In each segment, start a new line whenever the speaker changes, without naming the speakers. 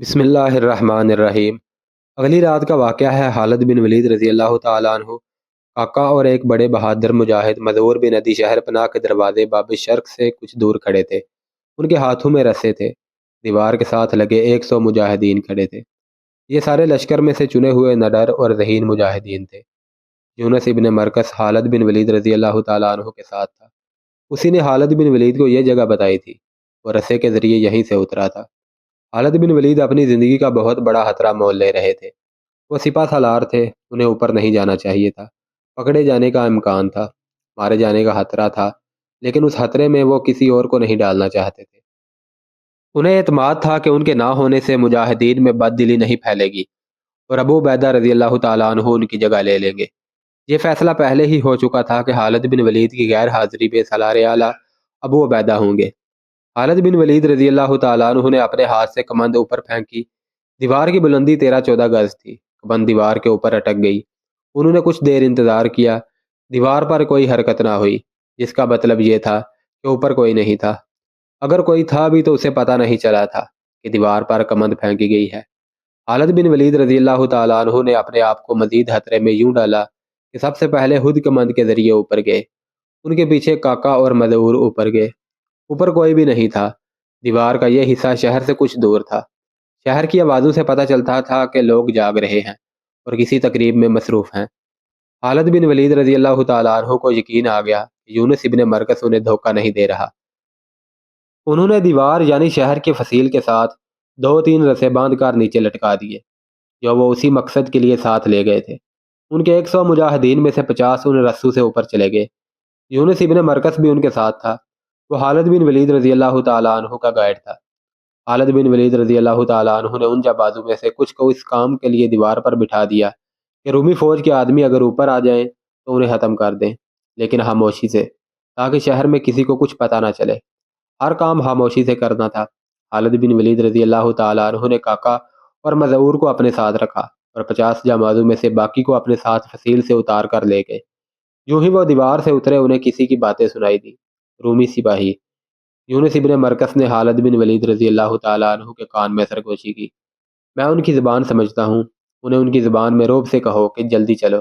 بسم اللہ الرحمن الرحیم۔ اگلی رات کا واقعہ ہے خالد بن ولید رضی اللہ تعالیٰ عنہ آقا اور ایک بڑے بہادر مجاہد مذعور بن ادی شہر پناہ کے دروازے باب شرق سے کچھ دور کھڑے تھے۔ ان کے ہاتھوں میں رسے تھے، دیوار کے ساتھ لگے 100 مجاہدین کھڑے تھے۔ یہ سارے لشکر میں سے چنے ہوئے نڈر اور ذہین مجاہدین تھے۔ یونس ابن مرکز خالد بن ولید رضی اللہ تعالیٰ عنہ کے ساتھ تھا۔ اسی نے خالد بن ولید کو یہ جگہ بتائی تھی، وہ رسے کے ذریعے یہیں سے اترا تھا۔ خالد بن ولید اپنی زندگی کا بہت بڑا خطرہ مول لے رہے تھے۔ وہ سپہ سالار تھے، انہیں اوپر نہیں جانا چاہیے تھا۔ پکڑے جانے کا امکان تھا، مارے جانے کا خطرہ تھا، لیکن اس خطرے میں وہ کسی اور کو نہیں ڈالنا چاہتے تھے۔ انہیں اعتماد تھا کہ ان کے نہ ہونے سے مجاہدین میں بد دلی نہیں پھیلے گی اور ابو عبیدہ رضی اللہ تعالیٰ عنہ ان کی جگہ لے لیں گے۔ یہ فیصلہ پہلے ہی ہو چکا تھا کہ خالد بن ولید کی غیر حاضری میں سالار اعلیٰ ابو عبیدہ ہوں گے۔ خالد بن ولید رضی اللہ تعالیٰ عنہ نے اپنے ہاتھ سے کمند اوپر پھینکی۔ دیوار کی بلندی 13-14 گز تھی۔ کمند دیوار کے اوپر اٹک گئی۔ انہوں نے کچھ دیر انتظار کیا۔ دیوار پر کوئی حرکت نہ ہوئی، جس کا مطلب یہ تھا کہ اوپر کوئی نہیں تھا۔ اگر کوئی تھا بھی تو اسے پتہ نہیں چلا تھا کہ دیوار پر کمند پھینکی گئی ہے۔ خالد بن ولید رضی اللہ تعالیٰ عنہ نے اپنے آپ کو مزید خطرے میں یوں ڈالا کہ سب سے پہلے خود کمند کے ذریعے اوپر گئے۔ ان کے پیچھے کاکا اور مذعور اوپر گئے۔ اوپر کوئی بھی نہیں تھا۔ دیوار کا یہ حصہ شہر سے کچھ دور تھا۔ شہر کی آوازوں سے پتہ چلتا تھا کہ لوگ جاگ رہے ہیں اور کسی تقریب میں مصروف ہیں۔ خالد بن ولید رضی اللہ تعالیٰ عنہ کو یقین آ گیا کہ یونس ابن مرکز انہیں دھوکہ نہیں دے رہا۔ انہوں نے دیوار یعنی شہر کی فصیل کے ساتھ 2-3 رسے باندھ کر نیچے لٹکا دیے، جو وہ اسی مقصد کے لیے ساتھ لے گئے تھے۔ ان کے 100 مجاہدین میں سے 50 ان رسوں سے اوپر چلے گئے۔ یونس ابن مرکز بھی ان کے ساتھ تھا۔ وہ خالد بن ولید رضی اللہ تعالیٰ عنہ کا گائیڈ تھا۔ خالد بن ولید رضی اللہ تعالیٰ عنہ نے ان جانبازوں میں سے کچھ کو اس کام کے لیے دیوار پر بٹھا دیا کہ رومی فوج کے آدمی اگر اوپر آ جائیں تو انہیں ختم کر دیں، لیکن خاموشی سے، تاکہ شہر میں کسی کو کچھ پتہ نہ چلے۔ ہر کام خاموشی سے کرنا تھا۔ خالد بن ولید رضی اللہ تعالیٰ عنہ نے کاکا اور مذعور کو اپنے ساتھ رکھا اور 50 جانبازوں میں سے باقی کو اپنے ساتھ فصیل سے اتار کر لے گئے۔ یوں ہی وہ دیوار سے اترے، انہیں کسی کی باتیں سنائی دی۔ رومی سپاہی یونس ابن مرکز نے خالد بن ولید رضی اللہ تعالیٰ عنہ کے کان میں سرگوشی کی، میں ان کی زبان سمجھتا ہوں، انہیں ان کی زبان میں رعب سے کہو کہ جلدی چلو۔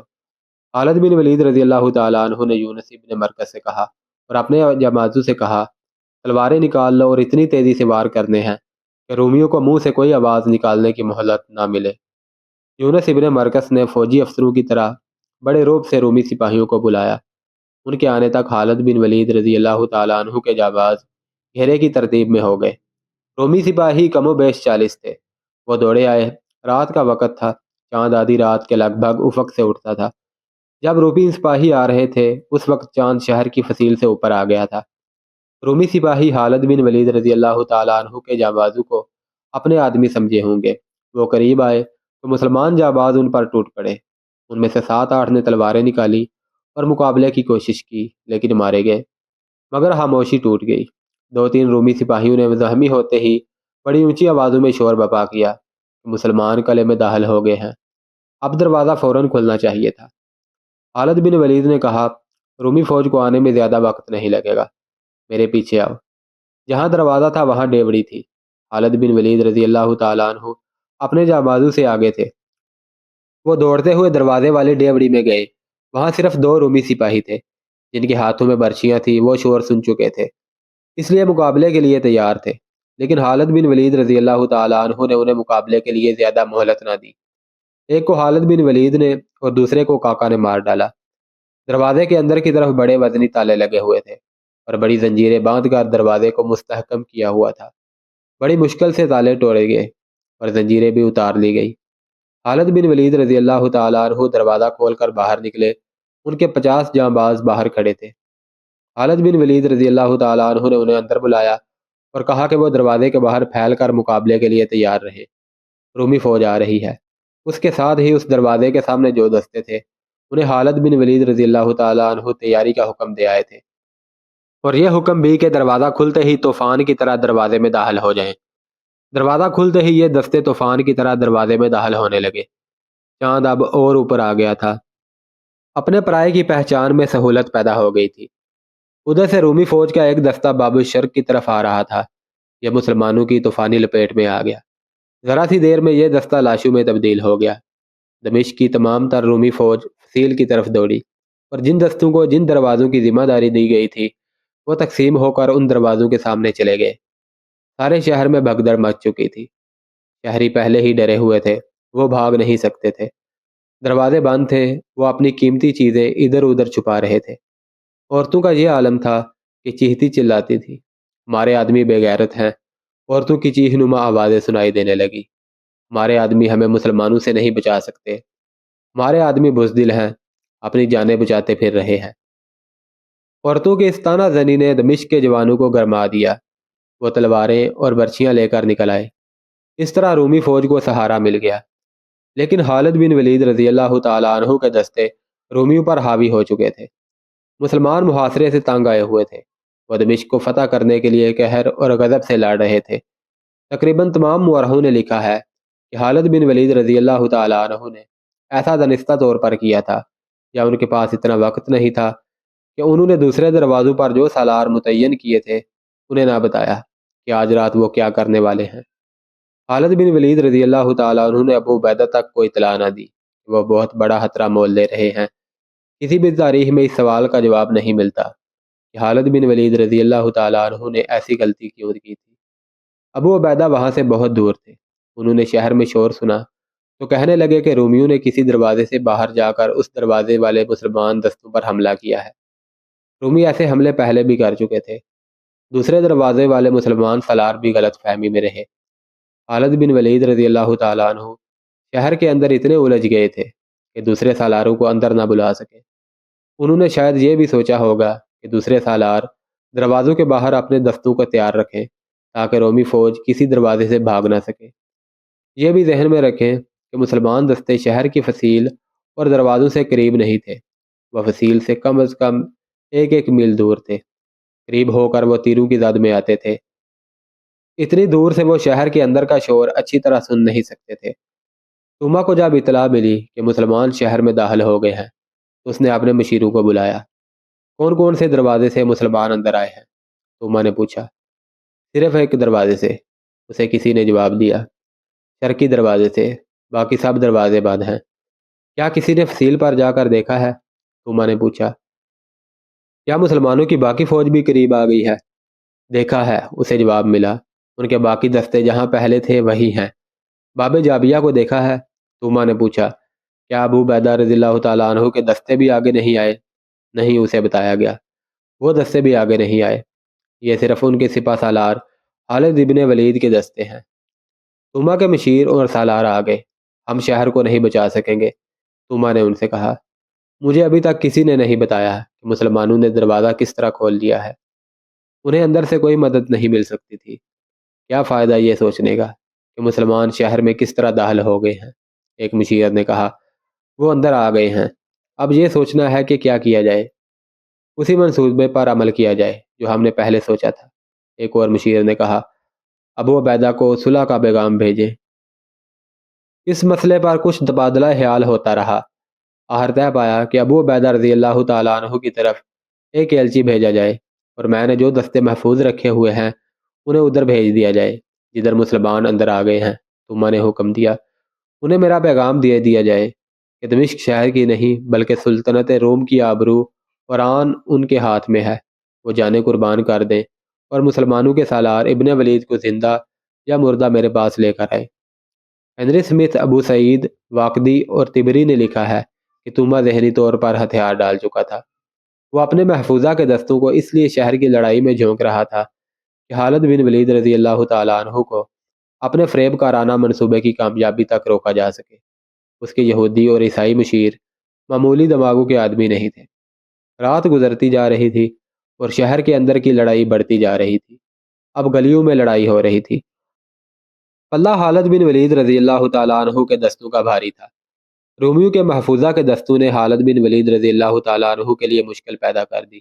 خالد بن ولید رضی اللہ تعالیٰ عنہ نے یونس ابن مرکز سے کہا اور اپنے جماعتوں سے کہا، تلواریں نکال لو اور اتنی تیزی سے وار کرنے ہیں کہ رومیوں کو منہ سے کوئی آواز نکالنے کی مہلت نہ ملے۔ یونس ابن مرکز نے فوجی افسروں کی طرح بڑے رعب سے رومی سپاہیوں کو بلایا۔ ان کے آنے تک خالد بن ولید رضی اللہ تعالیٰ عنہ کے جانباز گھیرے کی ترتیب میں ہو گئے۔ رومی سپاہی کم و بیش 40 تھے۔ وہ دوڑے آئے۔ رات کا وقت تھا۔ چاند آدھی رات کے لگ بھگ افق سے اٹھتا تھا۔ جب رومی سپاہی آ رہے تھے اس وقت چاند شہر کی فصیل سے اوپر آ گیا تھا۔ رومی سپاہی خالد بن ولید رضی اللہ تعالیٰ عنہ کے جانبازوں کو اپنے آدمی سمجھے ہوں گے۔ وہ قریب آئے تو مسلمان جانباز ان پر ٹوٹ پڑے۔ ان میں سے 7-8 نے تلواریں نکالی اور مقابلے کی کوشش کی، لیکن مارے گئے، مگر خاموشی ٹوٹ گئی۔ 2-3 رومی سپاہیوں نے زخمی ہوتے ہی بڑی اونچی آوازوں میں شور بپا کیا کہ مسلمان قلعے میں داخل ہو گئے ہیں، اب دروازہ فوراً کھلنا چاہیے تھا۔ خالد بن ولید نے کہا، رومی فوج کو آنے میں زیادہ وقت نہیں لگے گا، میرے پیچھے آؤ۔ جہاں دروازہ تھا وہاں ڈیوڑی تھی۔ خالد بن ولید رضی اللہ تعالیٰ عنہ اپنے جانبازوں سے آگے تھے۔ وہ دوڑتے ہوئے دروازے والی ڈیوڑی میں گئے۔ وہاں صرف 2 رومی سپاہی تھے، جن کے ہاتھوں میں برچیاں تھیں۔ وہ شور سن چکے تھے، اس لیے مقابلے کے لیے تیار تھے، لیکن خالد بن ولید رضی اللہ تعالیٰ عنہ نے انہیں مقابلے کے لیے زیادہ مہلت نہ دی۔ ایک کو خالد بن ولید نے اور دوسرے کو کاکا نے مار ڈالا۔ دروازے کے اندر کی طرف بڑے وزنی تالے لگے ہوئے تھے اور بڑی زنجیریں باندھ کر دروازے کو مستحکم کیا ہوا تھا۔ بڑی مشکل سے تالے توڑے گئے اور زنجیریں بھی اتار لی گئی۔ خالد بن ولید رضی اللہ تعالیٰ عنہ دروازہ کھول کر باہر نکلے۔ ان کے 50 جانباز باہر کھڑے تھے۔ خالد بن ولید رضی اللہ تعالیٰ عنہ نے انہیں اندر بلایا اور کہا کہ وہ دروازے کے باہر پھیل کر مقابلے کے لیے تیار رہے، رومی فوج آ رہی ہے۔ اس کے ساتھ ہی اس دروازے کے سامنے جو دستے تھے انہیں خالد بن ولید رضی اللہ تعالیٰ عنہ تیاری کا حکم دے آئے تھے، اور یہ حکم بھی کہ دروازہ کھلتے ہی طوفان کی طرح دروازے میں داخل ہو جائیں۔ دروازہ کھلتے ہی یہ دستے طوفان کی طرح دروازے میں داخل ہونے لگے۔ چاند اب اور اوپر آ گیا تھا۔ اپنے پرائے کی پہچان میں سہولت پیدا ہو گئی تھی۔ ادھر سے رومی فوج کا ایک دستہ باب الشرق کی طرف آ رہا تھا۔ یہ مسلمانوں کی طوفانی لپیٹ میں آ گیا۔ ذرا سی دیر میں یہ دستہ لاشوں میں تبدیل ہو گیا۔ دمشق کی تمام تر رومی فوج فصیل کی طرف دوڑی، اور جن دستوں کو جن دروازوں کی ذمہ داری دی گئی تھی وہ تقسیم ہو کر ان دروازوں کے سامنے چلے گئے۔ سارے شہر میں بھگدڑ مچ چکی تھی۔ شہری پہلے ہی ڈرے ہوئے تھے، وہ بھاگ نہیں سکتے تھے۔ دروازے بند تھے، وہ اپنی قیمتی چیزیں ادھر ادھر چھپا رہے تھے۔ عورتوں کا یہ عالم تھا کہ چیختی چلاتی تھی، ہمارے آدمی بے غیرت ہیں۔ عورتوں کی چیخ نما آوازیں سنائی دینے لگی، ہمارے آدمی ہمیں مسلمانوں سے نہیں بچا سکتے، ہمارے آدمی بزدل ہیں، اپنی جانیں بچاتے پھر رہے ہیں۔ عورتوں کی اس طانہ زنی نے دمشق کے جوانوں کو گرما دیا، وہ تلواریں اور برچیاں لے کر نکل آئے۔ اس طرح رومی فوج کو سہارا مل گیا، لیکن خالد بن ولید رضی اللہ تعالیٰ عنہ کے دستے رومیوں پر حاوی ہو چکے تھے۔ مسلمان محاصرے سے تنگ آئے ہوئے تھے، وہ دمشق کو فتح کرنے کے لیے قہر اور غضب سے لڑ رہے تھے۔ تقریباً تمام مورخوں نے لکھا ہے کہ خالد بن ولید رضی اللہ تعالیٰ عنہ نے ایسا دانستہ طور پر کیا تھا، یا ان کے پاس اتنا وقت نہیں تھا کہ انہوں نے دوسرے دروازوں پر جو سالار متعین کیے تھے انہیں نہ بتایا کہ آج رات وہ کیا کرنے والے ہیں۔ خالد بن ولید رضی اللہ تعالیٰ عنہ نے ابو عبیدہ تک کوئی اطلاع نہ دی کہ وہ بہت بڑا خطرہ مول لے رہے ہیں۔ کسی بھی تاریخ میں اس سوال کا جواب نہیں ملتا کہ خالد بن ولید رضی اللہ تعالیٰ عنہ نے ایسی غلطی کیوں کی تھی۔ ابو عبیدہ وہاں سے بہت دور تھے، انہوں نے شہر میں شور سنا تو کہنے لگے کہ رومیوں نے کسی دروازے سے باہر جا کر اس دروازے والے مسلمان دستوں پر حملہ کیا ہے۔ رومی ایسے حملے پہلے بھی کر چکے تھے۔ دوسرے دروازے والے مسلمان سالار بھی غلط فہمی میں رہے۔ خالد بن ولید رضی اللہ تعالیٰ عنہ شہر کے اندر اتنے الجھ گئے تھے کہ دوسرے سالاروں کو اندر نہ بلا سکے۔ انہوں نے شاید یہ بھی سوچا ہوگا کہ دوسرے سالار دروازوں کے باہر اپنے دستوں کو تیار رکھیں تاکہ رومی فوج کسی دروازے سے بھاگ نہ سکے۔ یہ بھی ذہن میں رکھیں کہ مسلمان دستے شہر کی فصیل اور دروازوں سے قریب نہیں تھے، وہ فصیل سے کم از کم ایک ایک میل دور تھے۔ قریب ہو کر وہ تیروں کی زد میں آتے تھے، اتنی دور سے وہ شہر کے اندر کا شور اچھی طرح سن نہیں سکتے تھے۔ توما کو جب اطلاع ملی کہ مسلمان شہر میں داخل ہو گئے ہیں تو اس نے اپنے مشیروں کو بلایا۔ کون کون سے دروازے سے مسلمان اندر آئے ہیں؟ توما نے پوچھا۔ صرف ایک دروازے سے، اسے کسی نے جواب دیا، شرقی دروازے سے، باقی سب دروازے بند ہیں۔ کیا کسی نے فصیل پر جا کر دیکھا ہے؟ توما نے پوچھا۔ کیا مسلمانوں کی باقی فوج بھی قریب آ گئی ہے؟ دیکھا ہے، اسے جواب ملا، ان کے باقی دستے جہاں پہلے تھے وہی ہیں۔ باب جابیہ کو دیکھا ہے؟ توما نے پوچھا۔ کیا ابو عبیدہ رضی اللہ تعالیٰ عنہ کے دستے بھی آگے نہیں آئے؟ نہیں، اسے بتایا گیا، وہ دستے بھی آگے نہیں آئے، یہ صرف ان کے سپہ سالار خالد ابن ولید کے دستے ہیں۔ توما کے مشیر اور سالار آ گئے۔ ہم شہر کو نہیں بچا سکیں گے، توما نے ان سے کہا۔ مجھے ابھی تک کسی نے نہیں بتایا کہ مسلمانوں نے دروازہ کس طرح کھول لیا ہے۔ انہیں اندر سے کوئی مدد نہیں مل سکتی تھی۔ کیا فائدہ یہ سوچنے کا کہ مسلمان شہر میں کس طرح داخل ہو گئے ہیں؟ ایک مشیر نے کہا، وہ اندر آ گئے ہیں، اب یہ سوچنا ہے کہ کیا کیا جائے، اسی منصوبے پر عمل کیا جائے جو ہم نے پہلے سوچا تھا۔ ایک اور مشیر نے کہا، ابو عبیدہ کو صلح کا پیغام بھیجیں۔ اس مسئلے پر کچھ تبادلہ خیال ہوتا رہا، آخر طے پایا کہ ابو عبیدہ رضی اللہ تعالیٰ عنہ کی طرف ایک ایلچی بھیجا جائے اور میں نے جو دستے محفوظ رکھے ہوئے ہیں انہیں ادھر بھیج دیا جائے جدھر مسلمان اندر آ گئے ہیں۔ توما نے حکم دیا، انہیں میرا پیغام دے دیا جائے کہ دمشق شہر کی نہیں بلکہ سلطنت روم کی آبرو اور آن ان کے ہاتھ میں ہے، وہ جانیں قربان کر دیں اور مسلمانوں کے سالار ابن ولید کو زندہ یا مردہ میرے پاس لے کر آئے۔ ہنری سمتھ، ابو سعید واقدی اور تبری نے لکھا ہے کہ توما ذہنی طور پر ہتھیار ڈال چکا تھا۔ وہ اپنے محفوظہ کے دستوں کو اس لیے شہر کی لڑائی میں جھونک رہا تھا کہ خالد بن ولید رضی اللہ تعالیٰ عنہ کو اپنے فریب کارانہ منصوبے کی کامیابی تک روکا جا سکے۔ اس کے یہودی اور عیسائی مشیر معمولی دماغوں کے آدمی نہیں تھے۔ رات گزرتی جا رہی تھی اور شہر کے اندر کی لڑائی بڑھتی جا رہی تھی، اب گلیوں میں لڑائی ہو رہی تھی۔ پلہ خالد بن ولید رضی اللہ تعالیٰ عنہ کے دستوں کا بھاری تھا۔ رومیوں کے محفوظہ کے دستوں نے خالد بن ولید رضی اللہ تعالیٰ عنہ کے لیے مشکل پیدا کر دی،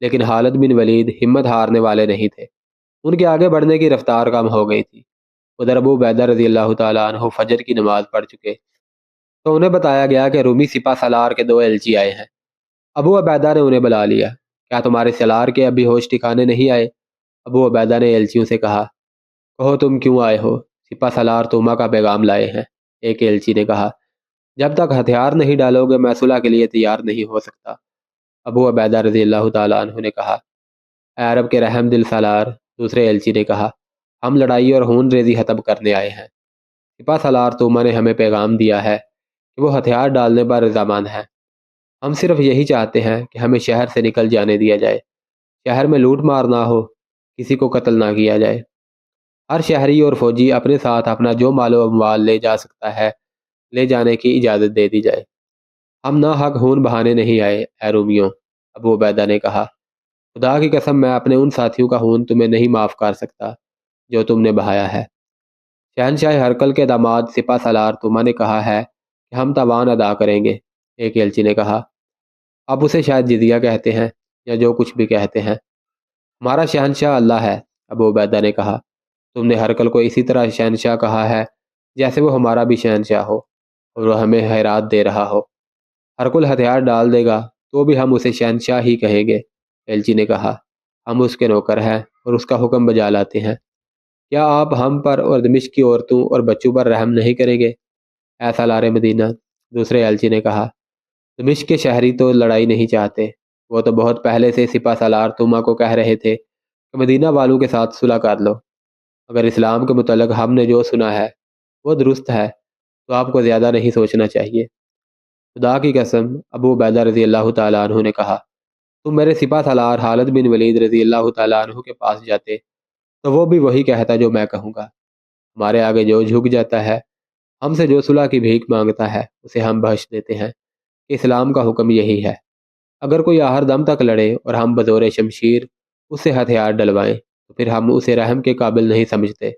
لیکن خالد بن ولید ہمت ہارنے والے نہیں تھے۔ ان کے آگے بڑھنے کی رفتار کم ہو گئی تھی۔ ادھر ابو عبیدہ رضی اللہ تعالیٰ عنہ فجر کی نماز پڑھ چکے تو انہیں بتایا گیا کہ رومی سپہ سالار کے 2 ایلچی آئے ہیں۔ ابو عبیدہ نے انہیں بلا لیا، کیا تمہارے سالار کے ابھی ہوش ٹھکانے نہیں آئے؟ ابو عبیدہ نے ایلچیوں سے کہا، کہو تم کیوں آئے ہو؟ سپہ سالار توما کا پیغام لائے ہیں۔ ایک ایلچی نے کہا، جب تک ہتھیار نہیں ڈالو گے میں صلح کے لیے تیار نہیں ہو سکتا۔ ابو عبیدہ رضی اللہ تعالیٰ عنہ نے کہا، اے عرب کے رحم دل سالار۔ دوسرے ایلچی نے کہا، ہم لڑائی اور خون ریزی ختم کرنے آئے ہیں۔ سپہ سالار توما نے ہمیں پیغام دیا ہے کہ وہ ہتھیار ڈالنے پر رضامند ہے۔ ہم صرف یہی چاہتے ہیں کہ ہمیں شہر سے نکل جانے دیا جائے، شہر میں لوٹ مار نہ ہو، کسی کو قتل نہ کیا جائے، ہر شہری اور فوجی اپنے ساتھ اپنا جو مال و اموال لے جا سکتا ہے لے جانے کی اجازت دے دی جائے۔ ہم نہ حق خون بہانے نہیں آئے اے رومیوں۔ ابو عبیدہ نے کہا، خدا کی قسم میں اپنے ان ساتھیوں کا خون تمہیں نہیں معاف کر سکتا جو تم نے بہایا ہے۔ شہنشاہ ہرقل کے داماد سپہ سالار توما نے کہا ہے کہ ہم تاوان ادا کریں گے۔ ایک ایلچی نے کہا، اب اسے شاید جزیہ کہتے ہیں یا جو کچھ بھی کہتے ہیں، ہمارا شہنشاہ اللہ ہے۔ ابو عبیدہ نے کہا، تم نے ہرقل کو اسی طرح شہنشاہ کہا ہے جیسے وہ ہمارا بھی شہنشاہ ہو اور وہ ہمیں خیرات دے رہا ہو۔ ہرقل ہتھیار ڈال دے گا تو بھی ہم اسے شہنشاہ ہی کہیں گے۔ ایلچی نے کہا، ہم اس کے نوکر ہیں اور اس کا حکم بجا لاتے ہیں۔ کیا آپ ہم پر اور دمشق کی عورتوں اور بچوں پر رحم نہیں کریں گے اے سالار مدینہ؟ دوسرے ایلچی نے کہا، دمشق کے شہری تو لڑائی نہیں چاہتے، وہ تو بہت پہلے سے سپہ سالار توما کو کہہ رہے تھے کہ مدینہ والوں کے ساتھ صلح کر لو۔ اگر اسلام کے متعلق ہم نے جو سنا ہے وہ درست ہے تو آپ کو زیادہ نہیں سوچنا چاہیے۔ خدا کی قسم، ابو عبیدہ رضی اللہ تعالیٰ عنہ نے کہا، تم میرے سپہ سالار خالد بن ولید رضی اللہ تعالیٰ عنہ کے پاس جاتے تو وہ بھی وہی کہتا جو میں کہوں گا۔ ہمارے آگے جو جھک جاتا ہے، ہم سے جو صلح کی بھیک مانگتا ہے، اسے ہم بخش دیتے ہیں کہ اسلام کا حکم یہی ہے۔ اگر کوئی آخر دم تک لڑے اور ہم بزور شمشیر اس سے ہتھیار ڈلوائیں تو پھر ہم اسے رحم کے قابل نہیں سمجھتے۔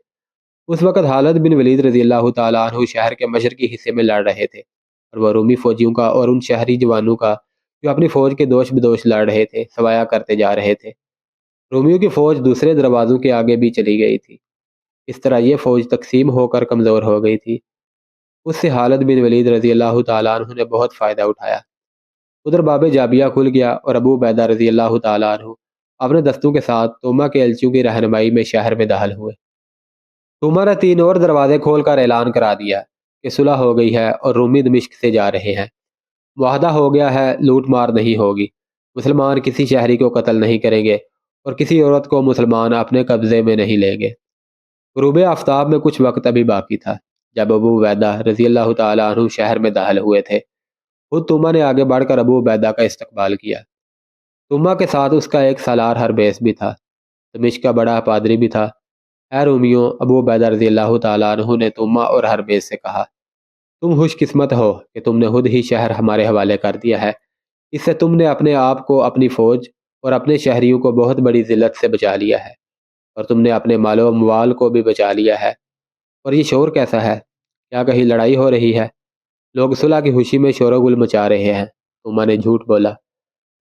اس وقت خالد بن ولید رضی اللہ تعالیٰ عنہ شہر کے مشرقی حصے میں لڑ رہے تھے اور وہ رومی فوجیوں کا اور ان شہری جوانوں کا جو اپنی فوج کے دوش بدوش لڑ رہے تھے سوایہ کرتے جا رہے تھے۔ رومیوں کی فوج دوسرے دروازوں کے آگے بھی چلی گئی تھی۔ اس طرح یہ فوج تقسیم ہو کر کمزور ہو گئی تھی۔ اس سے خالد بن ولید رضی اللہ تعالیٰ عنہ نے بہت فائدہ اٹھایا۔ ادھر باب جابیہ کھل گیا اور ابو عبیدہ رضی اللہ تعالیٰ عنہ اپنے دستوں کے ساتھ توما کے ایلچیوں کی رہنمائی میں شہر میں داخل ہوئے۔ توما نے 3 اور دروازے کھول کر اعلان کرا دیا کہ صلح ہو گئی ہے اور رومی دمشق سے جا رہے ہیں۔ معاہدہ ہو گیا ہے، لوٹ مار نہیں ہوگی، مسلمان کسی شہری کو قتل نہیں کریں گے اور کسی عورت کو مسلمان اپنے قبضے میں نہیں لیں گے۔ غروب آفتاب میں کچھ وقت ابھی باقی تھا جب ابو عبیدہ رضی اللہ تعالیٰ عنہ شہر میں داخل ہوئے تھے۔ خود توما نے آگے بڑھ کر ابو عبیدہ کا استقبال کیا۔ توما کے ساتھ اس کا ایک سالار ہربیس بھی تھا، دمشق کا بڑا پادری بھی تھا۔ اے رومیوں، ابو عبیدہ رضی اللہ تعالیٰ عنہ نے توما اور ہربیس سے کہا، تم خوش قسمت ہو کہ تم نے خود ہی شہر ہمارے حوالے کر دیا ہے۔ اس سے تم نے اپنے آپ کو، اپنی فوج اور اپنے شہریوں کو بہت بڑی ذلت سے بچا لیا ہے، اور تم نے اپنے مال و اموال کو بھی بچا لیا ہے۔ اور یہ شور کیسا ہے؟ کیا کہیں لڑائی ہو رہی ہے؟ لوگ صلح کی خوشی میں شور و گل مچا رہے ہیں۔ توما نے جھوٹ بولا،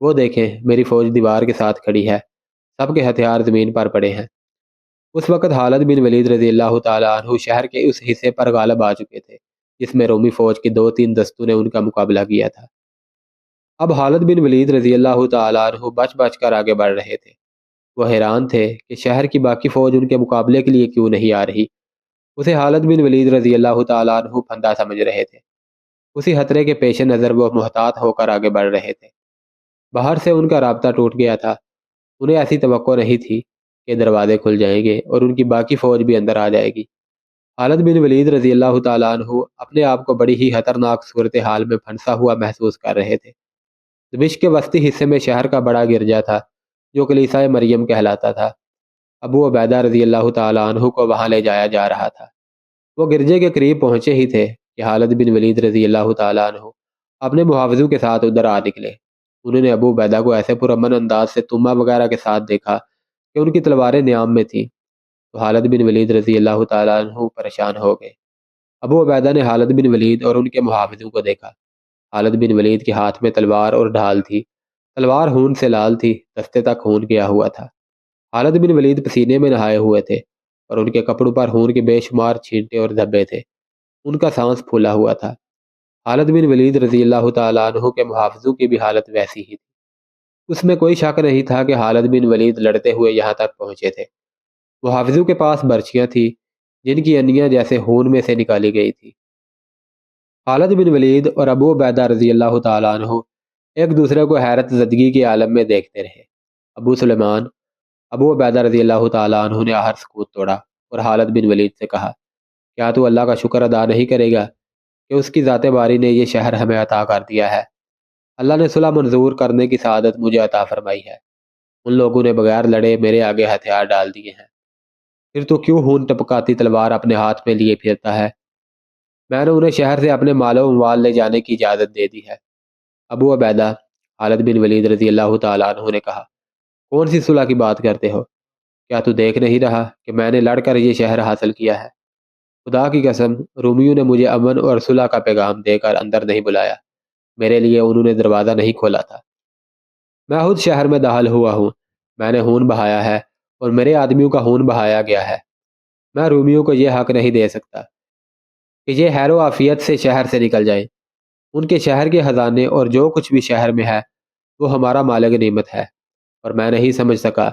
وہ دیکھیں میری فوج دیوار کے ساتھ کھڑی ہے، سب کے ہتھیار زمین پر پڑے ہیں۔ اس وقت خالد بن ولید رضی اللہ تعالیٰ عنہ شہر کے اس حصے پر غالب آ چکے تھے جس میں رومی فوج کی 2-3 دستوں نے ان کا مقابلہ کیا تھا۔ اب خالد بن ولید رضی اللہ تعالیٰ عنہ بچ بچ کر آگے بڑھ رہے تھے۔ وہ حیران تھے کہ شہر کی باقی فوج ان کے مقابلے کے لیے کیوں نہیں آ رہی۔ اسے خالد بن ولید رضی اللہ تعالیٰ عنہ پھندا سمجھ رہے تھے۔ اسی خطرے کے پیش نظر وہ محتاط ہو کر آگے بڑھ رہے تھے۔ باہر سے ان کا رابطہ ٹوٹ گیا تھا۔ انہیں ایسی توقع نہیں تھی کہ دروازے کھل جائیں گے اور ان کی باقی فوج بھی اندر آ جائے گی۔ خالد بن ولید رضی اللہ تعالیٰ عنہ اپنے آپ کو بڑی ہی خطرناک صورتحال میں پھنسا ہوا محسوس کر رہے تھے۔ دمشق کے وسطی حصے میں شہر کا بڑا گرجا تھا جو کلیسا مریم کہلاتا تھا۔ ابو عبیدہ رضی اللہ تعالیٰ عنہ کو وہاں لے جایا جا رہا تھا۔ وہ گرجے کے قریب پہنچے ہی تھے کہ خالد بن ولید رضی اللہ تعالیٰ عنہ اپنے محافظوں کے ساتھ ادھر آ نکلے۔ انہوں نے ابو عبیدہ کو ایسے پرامن انداز سے توما وغیرہ کے ساتھ دیکھا کہ ان کی تلواریں نیام میں تھیں، تو خالد بن ولید رضی اللہ تعالیٰ عنہ پریشان ہو گئے۔ ابو عبیدہ نے خالد بن ولید اور ان کے محافظوں کو دیکھا۔ خالد بن ولید کے ہاتھ میں تلوار اور ڈھال تھی۔ تلوار خون سے لال تھی، دستے تک خون گیا ہوا تھا۔ خالد بن ولید پسینے میں نہائے ہوئے تھے اور ان کے کپڑوں پر خون کے بے شمار چھینٹے اور دھبے تھے۔ ان کا سانس پھولا ہوا تھا۔ خالد بن ولید رضی اللہ تعالیٰ عنہ کے محافظوں کی بھی حالت ویسی ہی تھی۔ اس میں کوئی شک نہیں تھا کہ خالد بن ولید لڑتے ہوئے یہاں تک پہنچے تھے۔ محافظوں کے پاس برچیاں تھیں جن کی انیاں جیسے خون میں سے نکالی گئی تھی۔ خالد بن ولید اور ابو عبیدہ رضی اللہ تعالیٰ عنہ ایک دوسرے کو حیرت زدگی کے عالم میں دیکھتے رہے۔ ابو سلیمان ابو عبیدہ رضی اللہ تعالیٰ عنہ نے آخر سکوت توڑا اور خالد بن ولید سے کہا، کیا تو اللہ کا شکر ادا نہیں کرے گا کہ اس کی ذات باری نے یہ شہر ہمیں عطا کر دیا ہے؟ اللہ نے صلح منظور کرنے کی سعادت مجھے عطا فرمائی ہے۔ ان لوگوں نے بغیر لڑے میرے آگے ہتھیار ڈال دیے ہیں، پھر تو کیوں خون ٹپکاتی تلوار اپنے ہاتھ میں لیے پھرتا ہے؟ میں نے انہیں شہر سے اپنے مال و اموال لے جانے کی اجازت دے دی ہے۔ ابو عبیدہ خالد بن ولید رضی اللہ تعالیٰ عنہ نے کہا، کون سی صلح کی بات کرتے ہو؟ کیا تو دیکھ نہیں رہا کہ میں نے لڑ کر یہ شہر حاصل کیا ہے؟ خدا کی قسم، رومیوں نے مجھے امن اور صلح کا پیغام دے کر اندر نہیں بلایا، میرے لیے انہوں نے دروازہ نہیں کھولا تھا۔ میں خود شہر میں داخل ہوا ہوں، میں نے خون بہایا ہے اور میرے آدمیوں کا خون بہایا گیا ہے۔ میں رومیوں کو یہ حق نہیں دے سکتا کہ یہ خیر و عافیت سے شہر سے نکل جائیں۔ ان کے شہر کے خزانے اور جو کچھ بھی شہر میں ہے وہ ہمارا مال غنیمت ہے، اور میں نہیں سمجھ سکا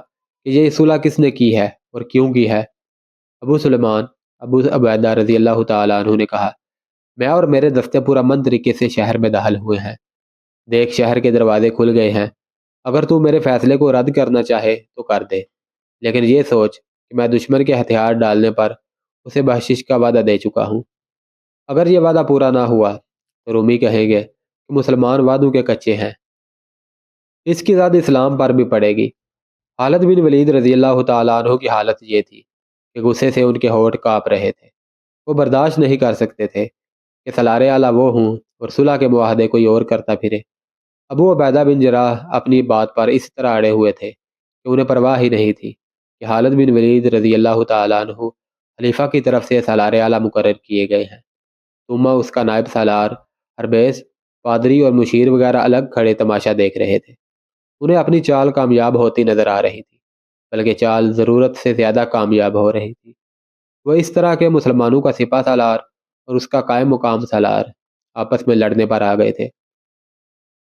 کہ یہ صلح کس نے کی ہے اور کیوں کی ہے۔ ابو سلیمان ابو عبیدہ رضی اللہ تعالیٰ عنہ نے کہا، میں اور میرے دستے پرامن طریقے سے شہر میں داخل ہوئے ہیں۔ دیکھ، شہر کے دروازے کھل گئے ہیں۔ اگر تو میرے فیصلے کو رد کرنا چاہے تو کر دے، لیکن یہ سوچ کہ میں دشمن کے ہتھیار ڈالنے پر اسے بخشش کا وعدہ دے چکا ہوں۔ اگر یہ وعدہ پورا نہ ہوا تو رومی کہیں گے کہ مسلمان وعدوں کے کچے ہیں۔ اس کی زد اسلام پر بھی پڑے گی۔ خالد بن ولید رضی اللہ تعالیٰ عنہ کی حالت یہ تھی کہ غصے سے ان کے ہونٹ کانپ رہے تھے۔ وہ برداشت نہیں کر سکتے تھے کہ سالار اعلیٰ وہ ہوں اور صلح کے معاہدے کوئی اور کرتا پھرے۔ ابو عبیدہ بن جراح اپنی بات پر اس طرح اڑے ہوئے تھے کہ انہیں پرواہ ہی نہیں تھی کہ خالد بن ولید رضی اللہ تعالیٰ عنہ خلیفہ کی طرف سے سالار اعلیٰ مقرر کیے گئے ہیں۔ ثم اس کا نائب سالار، ہربیس، پادری اور مشیر وغیرہ الگ کھڑے تماشا دیکھ رہے تھے۔ انہیں اپنی چال کامیاب ہوتی نظر آ رہی تھی، بلکہ چال ضرورت سے زیادہ کامیاب ہو رہی تھی۔ وہ اس طرح کے مسلمانوں کا سپہ سالار اور اس کا قائم مقام سالار آپس میں لڑنے پر آ گئے تھے۔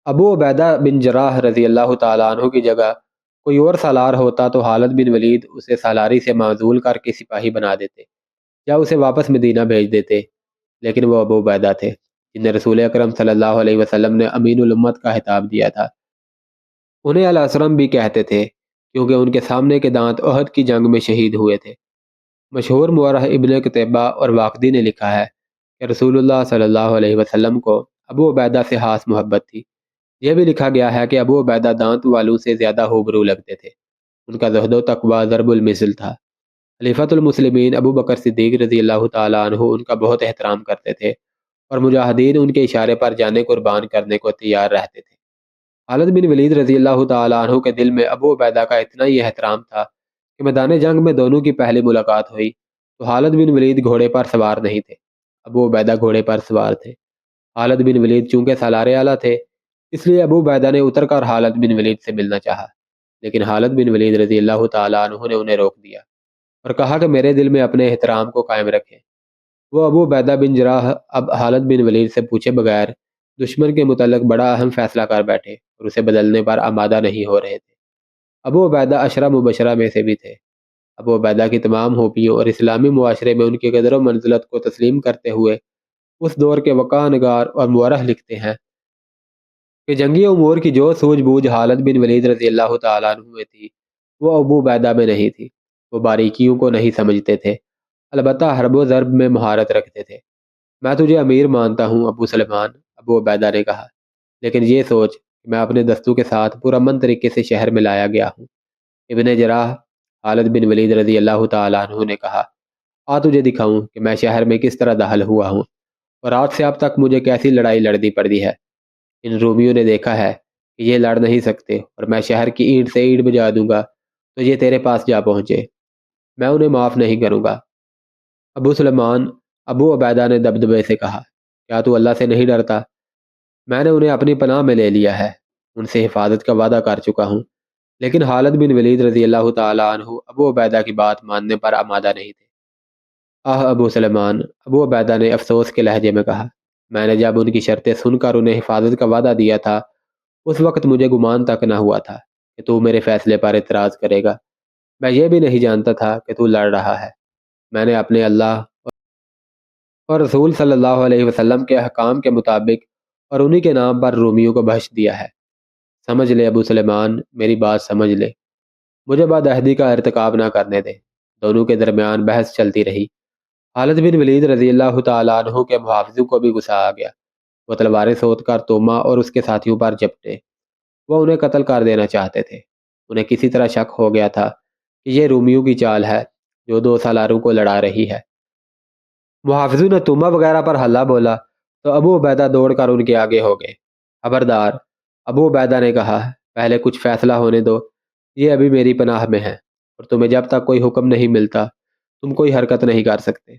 ابو عبیدہ بن جراح رضی اللہ تعالیٰ عنہ کی جگہ کوئی اور سالار ہوتا تو خالد بن ولید اسے سالاری سے معزول کر کے سپاہی بنا دیتے یا اسے واپس مدینہ بھیج دیتے، لیکن وہ ابو عبیدہ تھے جنہیں رسول اکرم صلی اللہ علیہ وسلم نے امین الامت کا خطاب دیا تھا۔ انہیں الاسرم بھی کہتے تھے کیونکہ ان کے سامنے کے دانت احد کی جنگ میں شہید ہوئے تھے۔ مشہور مورخ ابن قتیبہ اور واقدی نے لکھا ہے کہ رسول اللہ صلی اللہ علیہ وسلم کو ابو عبیدہ سے خاص محبت تھی۔ یہ بھی لکھا گیا ہے کہ ابو عبیدہ دانت والوں سے زیادہ ہوبرو لگتے تھے۔ ان کا زہد و تقویٰ ضرب المثل تھا۔ خلیفۃ المسلمین ابو بکر صدیق رضی اللہ تعالیٰ عنہ ان کا بہت احترام کرتے تھے اور مجاہدین ان کے اشارے پر جانے قربان کرنے کو تیار رہتے تھے۔ خالد بن ولید رضی اللہ تعالیٰ عنہ کے دل میں ابو عبیدہ کا اتنا ہی احترام تھا کہ میدان جنگ میں دونوں کی پہلی ملاقات ہوئی تو خالد بن ولید گھوڑے پر سوار نہیں تھے، ابو عبیدہ گھوڑے پر سوار تھے۔ خالد بن ولید چونکہ سالار اعلیٰ تھے، اس لیے ابو عبیدہ نے اتر کر خالد بن ولید سے ملنا چاہا، لیکن خالد بن ولید رضی اللہ تعالیٰ عنہ نے انہیں روک دیا اور کہا کہ میرے دل میں اپنے احترام کو قائم رکھیں۔ وہ ابو عبیدہ بن جراح اب خالد بن ولید سے پوچھے بغیر دشمن کے متعلق بڑا اہم فیصلہ کر بیٹھے اور اسے بدلنے پر آمادہ نہیں ہو رہے تھے۔ ابو عبیدہ عشرہ مبشرہ میں سے بھی تھے۔ ابو عبیدہ کی تمام خوبیوں اور اسلامی معاشرے میں ان کی قدر و منزلت کو تسلیم کرتے ہوئے اس دور کے وقار نگار اور مورخ لکھتے ہیں کہ جنگی امور کی جو سوجھ بوجھ خالد بن ولید رضی اللہ تعالیٰ عنہ میں تھی وہ ابو عبیدہ میں نہیں تھی۔ وہ باریکیوں کو نہیں سمجھتے تھے، البتہ حرب و ضرب میں مہارت رکھتے تھے۔ میں تجھے امیر مانتا ہوں ابو سلیمان، ابو عبیدہ نے کہا، لیکن یہ سوچ کہ میں اپنے دستوں کے ساتھ پرامن طریقے سے شہر میں لایا گیا ہوں۔ ابن جراح خالد بن ولید رضی اللہ تعالیٰ عنہ نے کہا، آ تجھے دکھاؤں کہ میں شہر میں کس طرح داخل ہوا ہوں اور آج سے اب تک مجھے کیسی لڑائی لڑنی پڑی ہے۔ ان رومیوں نے دیکھا ہے کہ یہ لڑ نہیں سکتے اور میں شہر کی اینٹ سے اینٹ بجا دوں گا تو یہ تیرے پاس جا پہنچے، میں انہیں معاف نہیں کروں گا۔ ابو سلیمان ابو عبیدہ نے دبدبے سے کہا، کیا تو اللہ سے نہیں ڈرتا؟ میں نے انہیں اپنی پناہ میں لے لیا ہے، ان سے حفاظت کا وعدہ کر چکا ہوں۔ لیکن خالد بن ولید رضی اللہ تعالیٰ عنہ ابو عبیدہ کی بات ماننے پر آمادہ نہیں تھے۔ ابو سلیمان، ابو عبیدہ نے افسوس کے لہجے میں کہا، میں نے جب ان کی شرطیں سن کر انہیں حفاظت کا وعدہ دیا تھا اس وقت مجھے گمان تک نہ ہوا تھا کہ تو میرے فیصلے پر اعتراض کرے گا۔ میں یہ بھی نہیں جانتا تھا کہ تو لڑ رہا ہے۔ میں نے اپنے اللہ اور رسول صلی اللہ علیہ وسلم کے احکام کے مطابق اور انہی کے نام پر رومیوں کو بخش دیا ہے۔ سمجھ لے ابو سلیمان، میری بات سمجھ لے، مجھے بعد عہدی کا ارتکاب نہ کرنے دے۔ دونوں کے درمیان بحث چلتی رہی۔ خالد بن ولید رضی اللہ تعالیٰ عنہ کے محافظوں کو بھی غصہ آ گیا۔ وہ تلواریں سوت کر توما اور اس کے ساتھیوں پر جپٹے۔ وہ انہیں قتل کر دینا چاہتے تھے۔ انہیں کسی طرح شک ہو گیا تھا کہ یہ رومیوں کی چال ہے جو دو سالاروں کو لڑا رہی ہے۔ محافظوں نے توما وغیرہ پر حلہ بولا تو ابو عبیدہ دوڑ کر ان کے آگے ہو گئے۔ خبردار، ابو عبیدہ نے کہا، پہلے کچھ فیصلہ ہونے دو، یہ ابھی میری پناہ میں ہے اور تمہیں جب تک کوئی حکم نہیں ملتا تم کوئی حرکت نہیں کر سکتے۔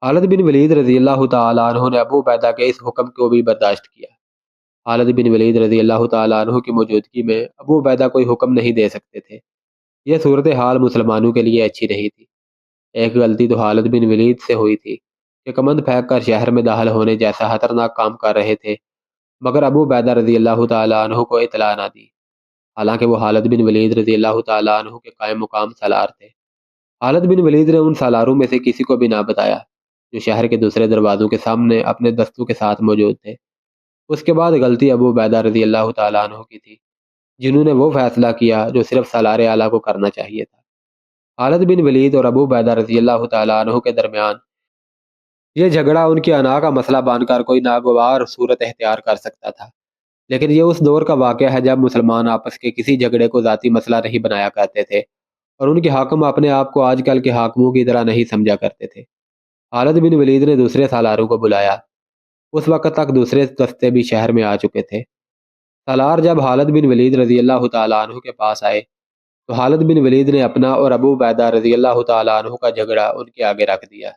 خالد بن ولید رضی اللہ تعالیٰ عنہ نے ابو عبیدہ کے اس حکم کو بھی برداشت کیا۔ خالد بن ولید رضی اللہ تعالیٰ عنہ کی موجودگی میں ابو عبیدہ کوئی حکم نہیں دے سکتے تھے۔ یہ صورتحال مسلمانوں کے لیے اچھی نہیں تھی۔ ایک غلطی تو خالد بن ولید سے ہوئی تھی کہ کمند پھینک کر شہر میں داخل ہونے جیسا خطرناک کام کر رہے تھے، مگر ابو عبیدہ رضی اللہ تعالیٰ عنہ کو اطلاع نہ دی، حالانکہ وہ خالد بن ولید رضی اللہ تعالیٰ عنہ کے قائم مقام سالار تھے۔ خالد بن ولید نے ان سالاروں میں سے کسی کو بھی نہ بتایا جو شہر کے دوسرے دروازوں کے سامنے اپنے دستوں کے ساتھ موجود تھے۔ اس کے بعد غلطی ابو عبیدہ رضی اللہ تعالیٰ عنہ کی تھی، جنہوں نے وہ فیصلہ کیا جو صرف سالار اعلیٰ کو کرنا چاہیے تھا۔ خالد بن ولید اور ابو عبیدہ رضی اللہ تعالیٰ عنہ کے درمیان یہ جھگڑا ان کی انا کا مسئلہ بان کر کوئی ناگوار صورت اختیار کر سکتا تھا، لیکن یہ اس دور کا واقعہ ہے جب مسلمان آپس کے کسی جھگڑے کو ذاتی مسئلہ نہیں بنایا کرتے تھے اور ان کے حاکم اپنے آپ کو آج کل کے حاکموں کی طرح نہیں سمجھا کرتے تھے۔ خالد بن ولید نے دوسرے سالاروں کو بلایا۔ اس وقت تک دوسرے دستے بھی شہر میں آ چکے تھے۔ سالار جب خالد بن ولید رضی اللہ تعالیٰ عنہ کے پاس آئے تو خالد بن ولید نے اپنا اور ابو عبیدہ رضی اللہ تعالیٰ عنہ کا جھگڑا ان کے آگے رکھ دیا۔